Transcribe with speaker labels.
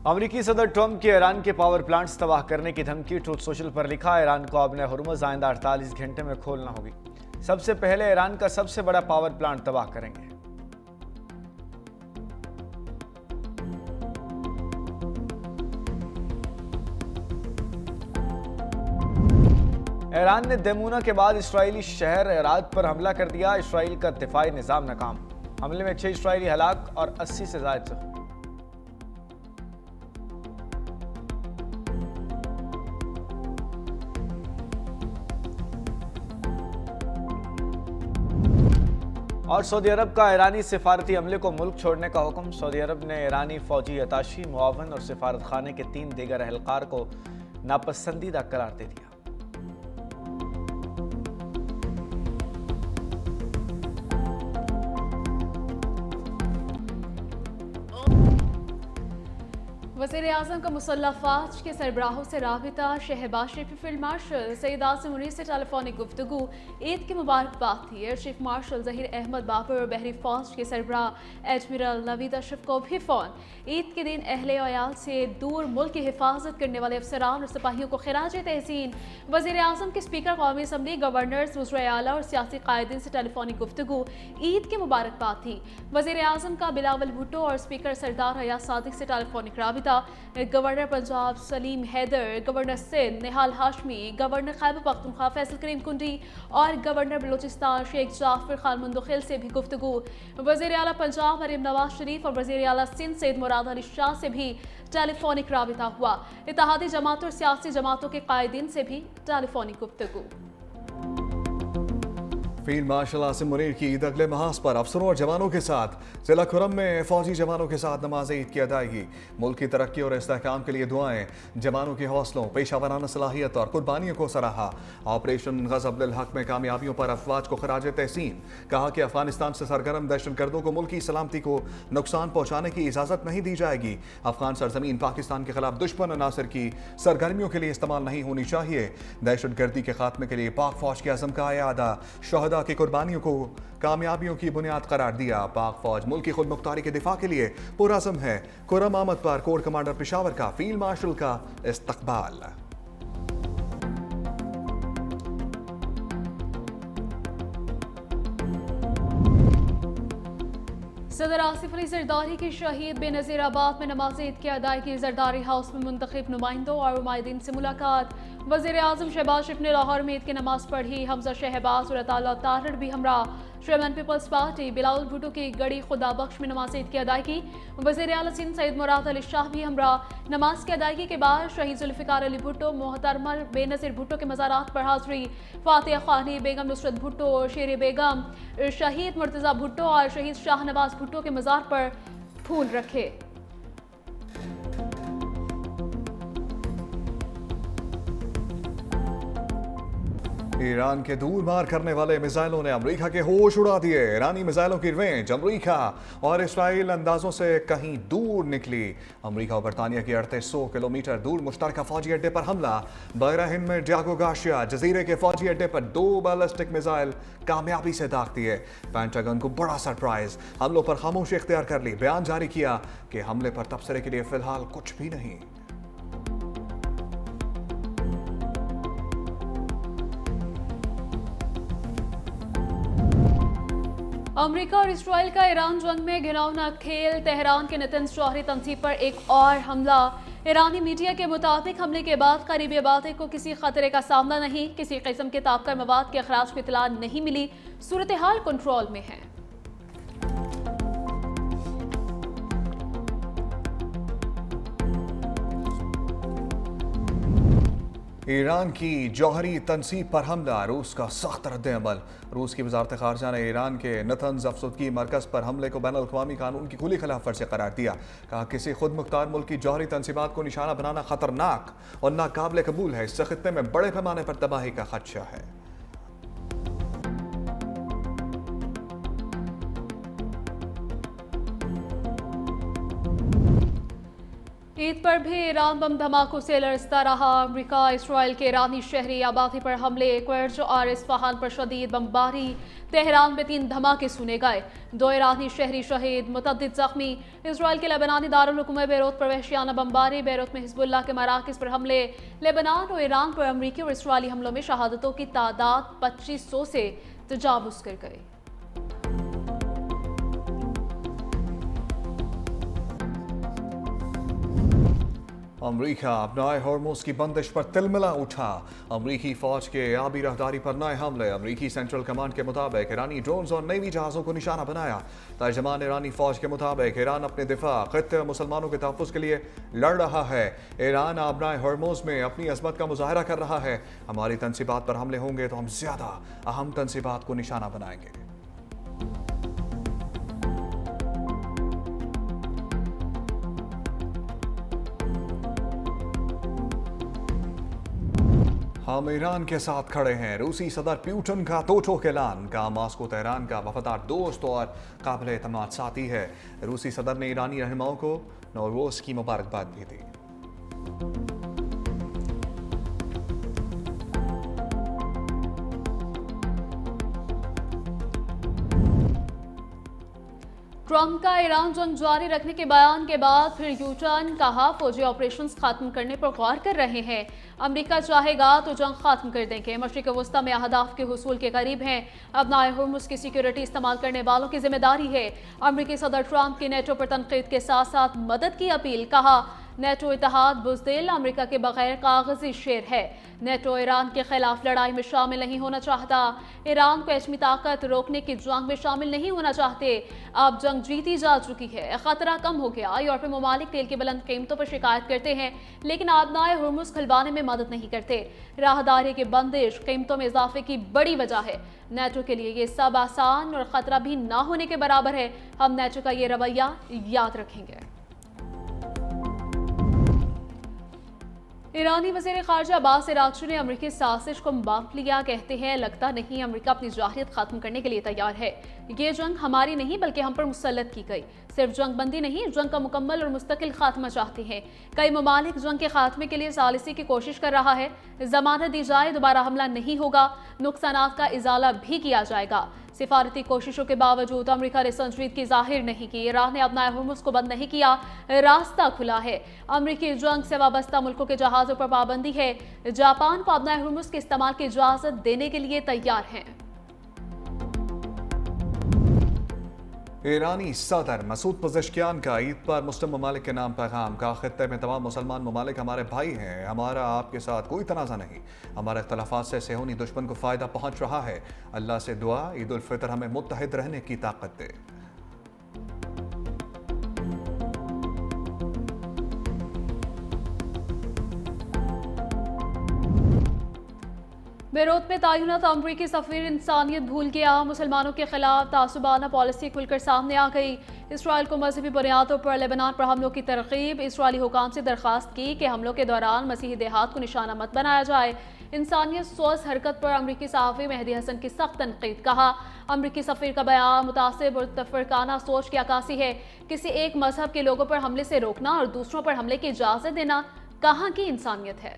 Speaker 1: अमेरिकी सदर ट्रंप की ईरान के पावर प्लांट्स तबाह करने की धमकी। ट्रूथ सोशल पर लिखा, ईरान को अपने हुर्मुज़ आइंदा 48 घंटे में खोलना होगी। सबसे पहले ईरान का सबसे बड़ा पावर प्लांट तबाह करेंगे। ईरान ने दमूना के बाद इसराइली शहर एराद पर हमला कर दिया। इसराइल का दिफाई निज़ाम नाकाम। हमले में 6 इसराइली हलाक और 80 से ज़ायद जख्मी। और सऊदी अरब का ईरानी सिफारती अमले को मुल्क छोड़ने का हुक्म। सऊदी अरब ने ईरानी फौजी अताशी, मुआवन और सिफारत खाने के 3 दीगर अहलकार को नापसंदीदा करार दे दिया।
Speaker 2: वज़ीर-ए-आज़म का मुसल्लह फ़ौज के सरबराहों से राबिता। शहबाज शरीफ फील्ड मार्शल सईद आसिम मुनीर से टेलीफोनिक गुफ्तगू। ईद की मुबारकबाद थी। Air chief marshal Zaheer Ahmed Babar और बहरी फ़ौज के सरबराह एडमिरल नवीद अशरफ को भी फ़ोन। ईद के दिन अहले अयाल से दूर मुल्क की हिफाजत करने वाले अफसरान और सिपाहियों को खिराज तहसीन। वज़ीर-ए-आज़म के स्पीकर कौमी असम्बली, गवर्नर्स, वज़ीर आला और सियासी कायदीन से टेलीफोनिक गुफ्तगू। ईद की मुबारकबाद थी। वज़ीर-ए-आज़म का बिलावल भुट्टो और स्पीकर सरदार हयात सादिक से टेलीफोनिक राबिता। Governor Punjab Salim Haider, governor Sindh Nihal Hashmi, governor Khyber Pakhtunkhwa Faisal Karim Kundi और गवर्नर बलूचिस्तान शेख जाफर खान मुंदखिल से भी गुफ्तगू। वज़ीर आला पंजाब मरीम नवाज शरीफ और वज़ीर आला सिंध सैयद मुराद अली शाह से भी टेलीफोनिक राबिता हुआ। इत्तेहादी जमातों और सियासी जमातों के कायदीन से भी टेलीफोनिक गुफ्तगू।
Speaker 3: फील्ड मार्शल आसिम मुनीर की ईद अगले महाज पर अफसरों और जवानों के साथ जिला खुरम में फौजी जवानों के साथ नमाज ईद की अदायगी। मुल्क की तरक्की और इस्तेहकाम के लिए दुआएं। जवानों के हौसलों, पेशा वराना सलाहियत और कुर्बानियों को सराहा। ऑपरेशन ग़ज़ब लिल हक़ में कामयाबियों पर अफवाज को खराज तहसीन। कहा कि अफगानिस्तान से सरगर्म दहशतगर्दों को मुल्क की सलामती को नुकसान पहुँचाने की इजाज़त नहीं दी जाएगी। अफगान सरजमीन पाकिस्तान के खिलाफ दुश्मन अनासर की सरगर्मियों के लिए इस्तेमाल नहीं होनी चाहिए। दहशतगर्दी के खात्मे के लिए पाक फौज के अज़म का यादा। शहदा की कुर्बानियों को कामयाबियों की बुनियाद करार दिया। पाक फौज मुल्क की खुद मुख्तारी के दिफा के लिए पुरअज़म है। खुर्रम आमद पर कोर कमांडर पेशावर का फील्ड मार्शल का इस्तकबाल।
Speaker 2: सदर आसिफ अली जरदारी की शहीद बेनज़ीराबाद में नमाज ईद की अदायगी। जरदारी हाउस में मुंतखब नुमाइंदों और उमायदीन से मुलाकात। वज़ीर आज़म शहबाज शरीफ ने लाहौर में ईद की नमाज पढ़ी। हमजा शहबाज और अताला तारड़ भी हमरा। Chairman Peoples Party Bilawal Bhutto की गड़ी खुदा बख्श में नमाज ईद की अदायगी। वज़ीर आला सिंध सैयद मुराद अली शाह भी हमरा। नमाज की अदायगी के बाद शहीद जुल्फ़िकार अली भुट्टो, मोहतरमा बेनज़ीर भुट्टो के मज़ारात पर हाज़री। फातिया खानी, बेगम नुसरत भुट्टो, शेर बेगम, शहीद मुर्तज़ा भुट्टो और शहीद शाहनवाज भुट्टो के मज़ार पर फूल रखे।
Speaker 3: ईरान के दूर मार करने वाले मिसाइलों ने अमेरिका के होश उड़ा दिए। ईरानी मिसाइलों की रेंज अमेरिका और इसराइल अंदाजों से कहीं दूर निकली। अमेरिका और बरतानिया की 3800 किलोमीटर दूर मुश्तरका फौजी अड्डे पर हमला। बहरा हिंद में डियागो गार्सिया जजीरे के फौजी अड्डे पर 2 बैलिस्टिक मिसाइल कामयाबी से दाग दिए। पेंटागन को बड़ा सरप्राइज। हमलों पर खामोशी इख्तियार कर ली। बयान जारी किया कि हमले पर तबसरे के लिए फिलहाल कुछ भी नहीं।
Speaker 2: अमेरिका और इसराइल का ईरान जंग में घिनौना खेल। तेहरान के नतंज जौहरी तंजीब पर एक और हमला। ईरानी मीडिया के मुताबिक हमले के बाद करीबी आबादी को किसी खतरे का सामना नहीं, किसी किस्म के ताबकर मवाद के अखराज की इतला नहीं मिली। सूरत हाल कंट्रोल में है।
Speaker 3: ईरान की जौहरी तनसीब पर हमला। रूस का सख्त रद्द-ए-अमल। रूस की वजारत खारजा ने ईरान के नतंज अफसदगी मरकज़ पर हमले को बैनुल-अक़वामी कानून की खुली खिलाफ वर्जी करार दिया। कहा किसी खुद मुख्तार मुल्क की जौहरी तनसीबात को निशाना बनाना खतरनाक और नाकाबिल कबूल है। इससे खित्ते में बड़े पैमाने पर तबाही का खदशा है।
Speaker 2: ईद पर भी ईरान बम धमाकों से लरसता रहा। अमेरिका इसराइल के ईरानी शहरी आबादी पर हमले, क्वेर्ज और इस्फहान पर शदीद बमबारी। तेहरान में 3 धमाके सुने गए, 2 ईरानी शहरी शहीद, मुतअद्दिद जख्मी। इसराइल के लेबनानी दारुल हुकूमत बेरूत पर वहशियाना बमबारी, बेरूत में हिजबुल्लाह के मराकज़ पर हमले। लेबनान और ईरान पर अमरीकी और इसराइली हमलों में शहादतों की तादाद 2500 से तजावुज़ कर गई।
Speaker 3: अमरीका अपनाए हॉर्मोज की बंदिश पर तिलमिला उठा। अमरीकी फौज के आबी राहदारी पर नए हमले। अमरीकी सेंट्रल कमांड के मुताबिक ईरानी ड्रोन्स और नेवी जहाज़ों को निशाना बनाया। तर्जमान ईरानी फौज के मुताबिक ईरान अपने दिफा खित्ते मुसलमानों के तहफ़्फ़ुज़ के लिए लड़ रहा है। ईरान अपनाए हॉर्मोज में अपनी अज़मत का मुजाहरा कर रहा है। हमारी तनसीबात पर हमले होंगे तो हम ज़्यादा अहम तनसीबात को निशाना बनाएंगे। हम ईरान के साथ खड़े हैं। रूसी सदर पुतिन का दो टोक ऐलान। कहा मास्को तेहरान का वफादार दोस्त और काबिल एतमाद साथी है। रूसी सदर ने ईरानी रहनुमाओं को नौरोज की मुबारकबाद भी दी।
Speaker 2: ट्रंप का ईरान जंग जारी रखने के बयान के बाद फिर यू टर्न। कहा फौजी ऑपरेशंस खत्म करने पर गौर कर रहे हैं। अमेरिका चाहेगा तो जंग खत्म कर देंगे। मशरिक वस्ता में अहदाफ के हुसूल के करीब हैं। अपनाए हुर्मुज़ की सिक्योरिटी इस्तेमाल करने वालों की जिम्मेदारी है। अमेरिकी सदर ट्रंप की नेटो पर तनकीद के साथ साथ मदद की अपील। कहा नेटो इत्तेहाद बुज़दिल अमेरिका के बगैर कागजी शेर है। नेटो ईरान के खिलाफ लड़ाई में शामिल नहीं होना चाहता। ईरान को एटमी ताकत रोकने की जंग में शामिल नहीं होना चाहते। अब जंग जीती जा चुकी है, खतरा कम हो गया। यूरोपीय ममालिक तेल की बुलंद कीमतों पर शिकायत करते हैं, लेकिन आबनाए हुर्मुज़ खुलवाने में मदद नहीं करते। राहदारी की बंदिश कीमतों में इजाफे की बड़ी वजह है। नेटो के लिए ये सब आसान और खतरा भी ना होने के बराबर है। हम नेटो का ये रवैया याद रखेंगे। ईरानी वज़ीर ख़ारिजा अब्बास अराग़ची ने अमरीकी साजिश को माप लिया। कहते हैं लगता नहीं अमरीका अपनी जाहिलियत खत्म करने के लिए तैयार है। ये जंग हमारी नहीं बल्कि हम पर मुसल्लत की गई। सिर्फ जंग बंदी नहीं, जंग का मुकम्मल और मुस्तकिल खात्मा चाहते हैं। कई ममालिक जंग के खात्मे के लिए सालिसी की कोशिश कर रहा है। जमानत दी जाए, दोबारा हमला नहीं होगा, नुकसानात का इजाला भी किया जाएगा। सिफारती कोशिशों के बावजूद अमेरिका ने संजीदगी जाहिर नहीं की। ईरान ने अपना हुर्मुज़ को बंद नहीं किया, रास्ता खुला है। अमेरिकी जंग से वाबस्ता मुल्कों के जहाज़ों पर पाबंदी है। जापान को अपना हुर्मुज़ के इस्तेमाल की इजाज़त देने के लिए तैयार है।
Speaker 3: ईरानी सदर मसूद पज़ेश्कियान का ईद पर मुस्लिम ममालिक के नाम पैगाम। का खित्ते में तमाम मुसलमान ममालिक हमारे भाई हैं। हमारा आपके साथ कोई तनाज़ा नहीं। हमारे इख्तलाफात से सेहूनी दुश्मन को फ़ायदा पहुँच रहा है। अल्लाह से दुआ ईद उल फितर हमें मुत्तहिद रहने की ताकत दे।
Speaker 2: बेरूत में तैनात अमरीकी सफ़ीर इंसानियत भूल गया। मुसलमानों के खिलाफ तासुबाना पॉलिसी खुलकर सामने आ गई। इसराइल को मजहबी बुनियादों पर लेबनान पर हमलों की तरकीब। इसराइली हुकाम से दरख्वास्त की कि हमलों के दौरान मसीही देहात को निशाना मत बनाया जाए। इंसानियत सोच हरकत पर अमरीकी सहाफ़ी मेहदी हसन की सख्त तनकीद। कहा अमरीकी सफ़ीर का बयान मुतासिब और तफरकाना सोच की अक्कासी है। किसी एक मजहब के लोगों पर हमले से रोकना और दूसरों पर हमले की इजाज़त देना कहाँ की इंसानियत है।